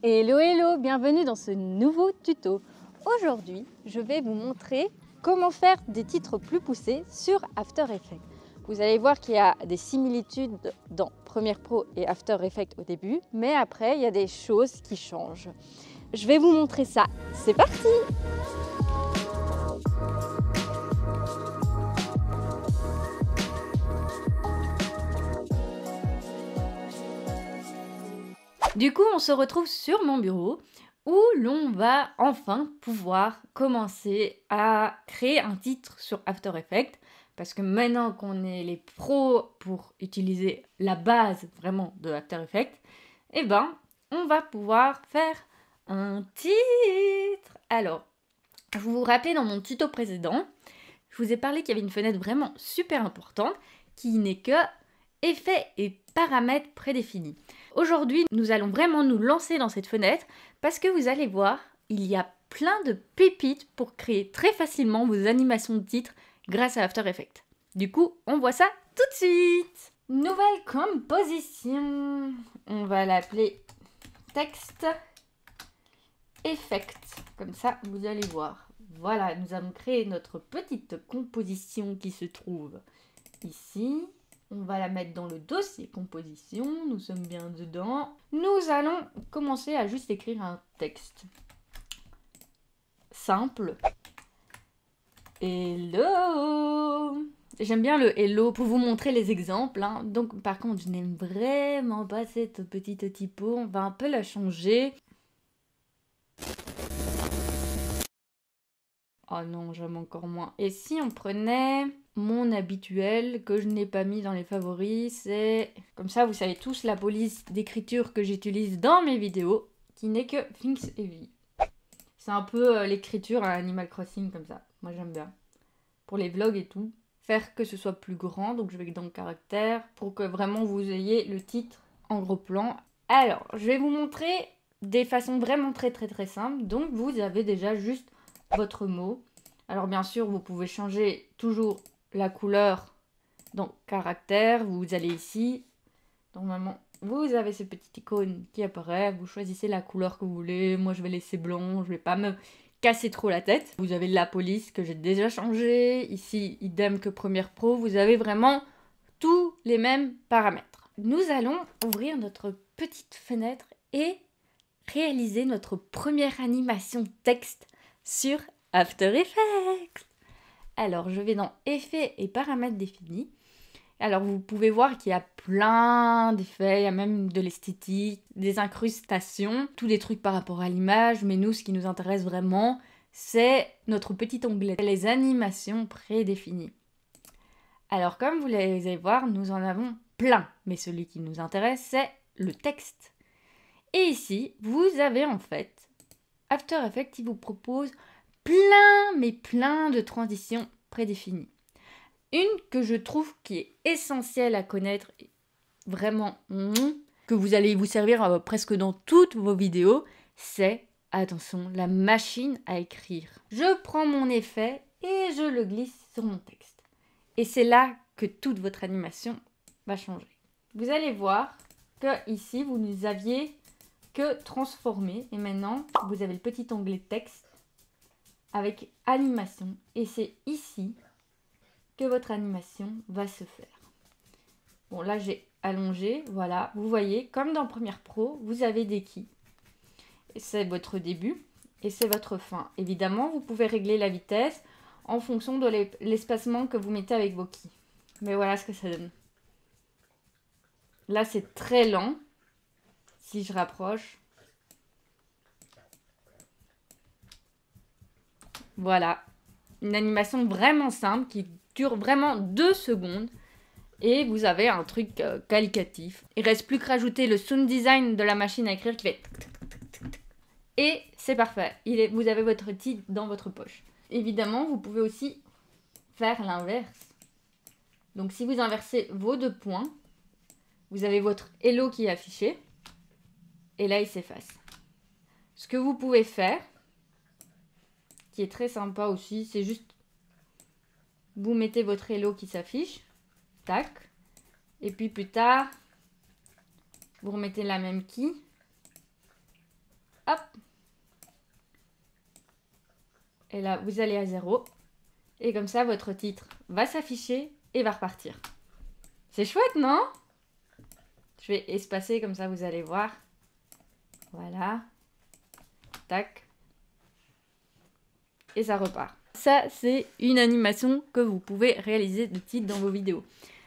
Hello hello, bienvenue dans ce nouveau tuto. Aujourd'hui, je vais vous montrer comment faire des titres plus poussés sur After Effects. Vous allez voir qu'il y a des similitudes dans Premiere Pro et After Effects au début, mais après, il y a des choses qui changent. Je vais vous montrer ça. C'est parti! Du coup, on se retrouve sur mon bureau où l'on va enfin pouvoir commencer à créer un titre sur After Effects. Parce que maintenant qu'on est les pros pour utiliser la base vraiment de After Effects, eh ben, on va pouvoir faire un titre. Alors, vous vous rappelez dans mon tuto précédent, je vous ai parlé qu'il y avait une fenêtre vraiment super importante qui n'est que effets et paramètres prédéfinis. Aujourd'hui, nous allons vraiment nous lancer dans cette fenêtre parce que vous allez voir, il y a plein de pépites pour créer très facilement vos animations de titres grâce à After Effects. Du coup, on voit ça tout de suite. Nouvelle composition. On va l'appeler texte effect. Comme ça, vous allez voir. Voilà, nous avons créé notre petite composition qui se trouve ici. On va la mettre dans le dossier composition, nous sommes bien dedans. Nous allons commencer à juste écrire un texte simple. Hello! J'aime bien le hello pour vous montrer les exemples. Hein. Donc par contre, je n'aime vraiment pas cette petite typo. On va un peu la changer. Oh non, j'aime encore moins. Et si on prenait mon habituel que je n'ai pas mis dans les favoris, c'est... Comme ça, vous savez tous la police d'écriture que j'utilise dans mes vidéos, qui n'est que Things Heavy. C'est un peu l'écriture à Animal Crossing comme ça. Moi, j'aime bien. Pour les vlogs et tout. Faire que ce soit plus grand, donc je vais dans le caractère, pour que vraiment vous ayez le titre en gros plan. Alors, je vais vous montrer des façons vraiment très simples. Donc, vous avez déjà juste votre mot. Alors bien sûr, vous pouvez changer toujours la couleur dans caractère. Vous allez ici. Normalement, vous avez ce petit icône qui apparaît. Vous choisissez la couleur que vous voulez. Moi, je vais laisser blanc. Je vais pas me casser trop la tête. Vous avez la police que j'ai déjà changé. Ici, idem que Premiere Pro. Vous avez vraiment tous les mêmes paramètres. Nous allons ouvrir notre petite fenêtre et réaliser notre première animation texte sur After Effects. Alors, je vais dans Effets et paramètres définis. Alors, vous pouvez voir qu'il y a plein d'effets, il y a même de l'esthétique, des incrustations, tous des trucs par rapport à l'image. Mais nous, ce qui nous intéresse vraiment, c'est notre petit onglet, les animations prédéfinies. Alors, comme vous allez voir, nous en avons plein. Mais celui qui nous intéresse, c'est le texte. Et ici, vous avez en fait After Effects qui vous propose plein de transitions prédéfinies. Une que je trouve qui est essentielle à connaître, vraiment, que vous allez vous servir presque dans toutes vos vidéos, c'est, attention, la machine à écrire. Je prends mon effet et je le glisse sur mon texte. Et c'est là que toute votre animation va changer. Vous allez voir que ici, vous nous aviez que transformer. Et maintenant, vous avez le petit onglet texte avec animation. Et c'est ici que votre animation va se faire. Bon, là, j'ai allongé. Voilà, vous voyez, comme dans Premiere Pro, vous avez des keys. C'est votre début et c'est votre fin. Évidemment, vous pouvez régler la vitesse en fonction de l'espacement que vous mettez avec vos keys. Mais voilà ce que ça donne. Là, c'est très lent. Si je rapproche. Voilà. Une animation vraiment simple qui dure vraiment 2 secondes. Et vous avez un truc qualitatif. Il reste plus que rajouter le sound design de la machine à écrire qui fait... Et c'est parfait. Vous avez votre titre dans votre poche. Évidemment, vous pouvez aussi faire l'inverse. Donc si vous inversez vos 2 points, vous avez votre hello qui est affiché. Et là, il s'efface. Ce que vous pouvez faire, qui est très sympa aussi, c'est juste, vous mettez votre hello qui s'affiche, tac, et puis plus tard, vous remettez la même key, hop. Et là, vous allez à 0. Et comme ça, votre titre va s'afficher et va repartir. C'est chouette, non? Je vais espacer comme ça, vous allez voir. Voilà. Tac. Et ça repart. Ça, c'est une animation que vous pouvez réaliser de titre dans vos vidéos.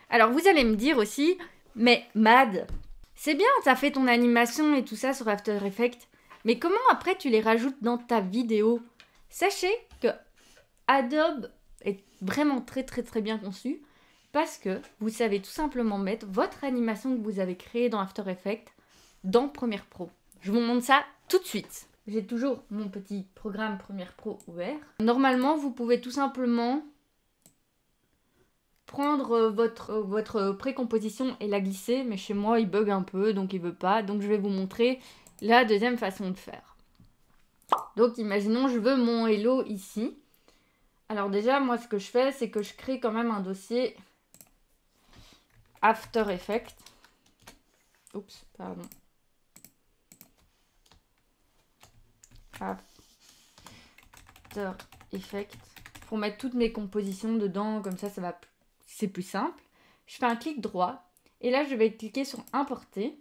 Alors, vous allez me dire aussi, mais Mad, c'est bien, t'as fait ton animation et tout ça sur After Effects, mais comment après tu les rajoutes dans ta vidéo? Sachez que Adobe est vraiment très bien conçu parce que vous savez tout simplement mettre votre animation que vous avez créée dans After Effects dans Premiere Pro. Je vous montre ça tout de suite. J'ai toujours mon petit programme Premiere Pro ouvert. Normalement, vous pouvez tout simplement prendre votre précomposition et la glisser, mais chez moi, il bug un peu, donc il veut pas. Donc, je vais vous montrer la deuxième façon de faire. Donc, imaginons, je veux mon hello ici. Alors déjà, moi, ce que je fais, c'est que je crée quand même un dossier After Effects. Oups, pardon. After Effects. Pour mettre toutes mes compositions dedans, comme ça, c'est plus simple. Je fais un clic droit. Et là, je vais cliquer sur Importer.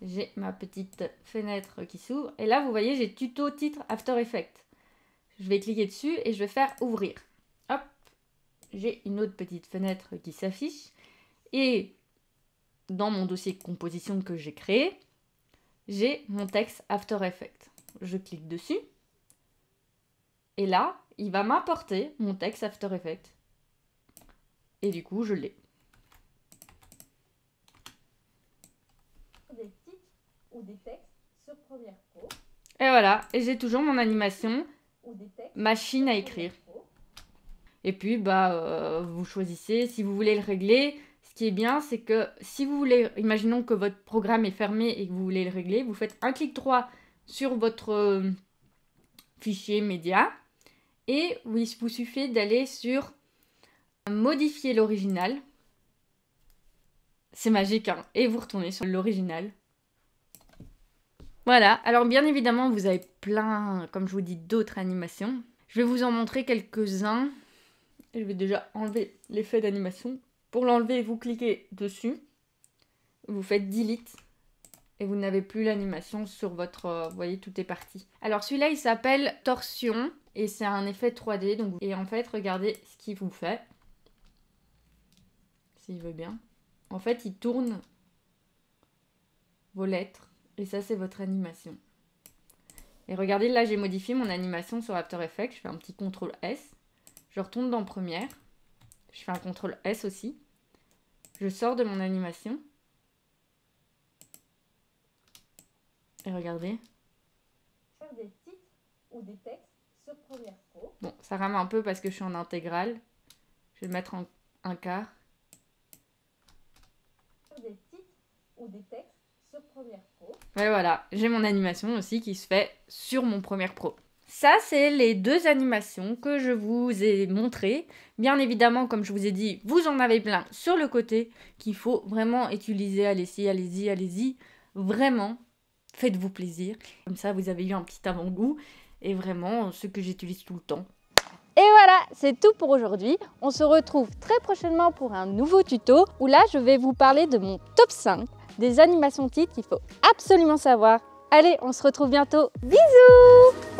J'ai ma petite fenêtre qui s'ouvre. Et là, vous voyez, j'ai tuto titre After Effects. Je vais cliquer dessus et je vais faire ouvrir. Hop, j'ai une autre petite fenêtre qui s'affiche. Et dans mon dossier composition que j'ai créé, j'ai mon texte After Effects. Je clique dessus. Et là, il va m'apporter mon texte After Effects. Et du coup, je l'ai. Des titres ou des textes sur Premiere Pro. Et voilà, et j'ai toujours mon animation machine à écrire. Et puis, vous choisissez si vous voulez le régler. Ce qui est bien, c'est que si vous voulez, imaginons que votre programme est fermé et que vous voulez le régler, vous faites un clic droit sur votre fichier média et il vous suffit d'aller sur modifier l'original. C'est magique, hein, et vous retournez sur l'original. Voilà, alors bien évidemment, vous avez plein, comme je vous dis, d'autres animations. Je vais vous en montrer quelques-uns. Je vais déjà enlever l'effet d'animation. Pour l'enlever, vous cliquez dessus. Vous faites Delete. Et vous n'avez plus l'animation sur votre... vous voyez, tout est parti. Alors celui-là, il s'appelle Torsion. Et c'est un effet 3D. Donc, et en fait, regardez ce qu'il vous fait. S'il veut bien. En fait, il tourne vos lettres. Et ça, c'est votre animation. Et regardez, là, j'ai modifié mon animation sur After Effects. Je fais un petit CTRL S. Je retourne dans Premiere. Je fais un CTRL S aussi. Je sors de mon animation. Et regardez. Faire des titres ou des textes sur Premiere Pro. Bon, ça rame un peu parce que je suis en intégrale. Je vais le mettre en un quart. Faire des titres ou des textes sur Premiere Pro. Et voilà, j'ai mon animation aussi qui se fait sur mon Premiere Pro. Ça, c'est les deux animations que je vous ai montrées. Bien évidemment, comme je vous ai dit, vous en avez plein sur le côté qu'il faut vraiment utiliser. Allez-y, allez-y, allez-y. Vraiment, faites-vous plaisir. Comme ça, vous avez eu un petit avant-goût. Et vraiment, ce que j'utilise tout le temps. Et voilà, c'est tout pour aujourd'hui. On se retrouve très prochainement pour un nouveau tuto où là, je vais vous parler de mon top 5 des animations titres qu'il faut absolument savoir. Allez, on se retrouve bientôt. Bisous!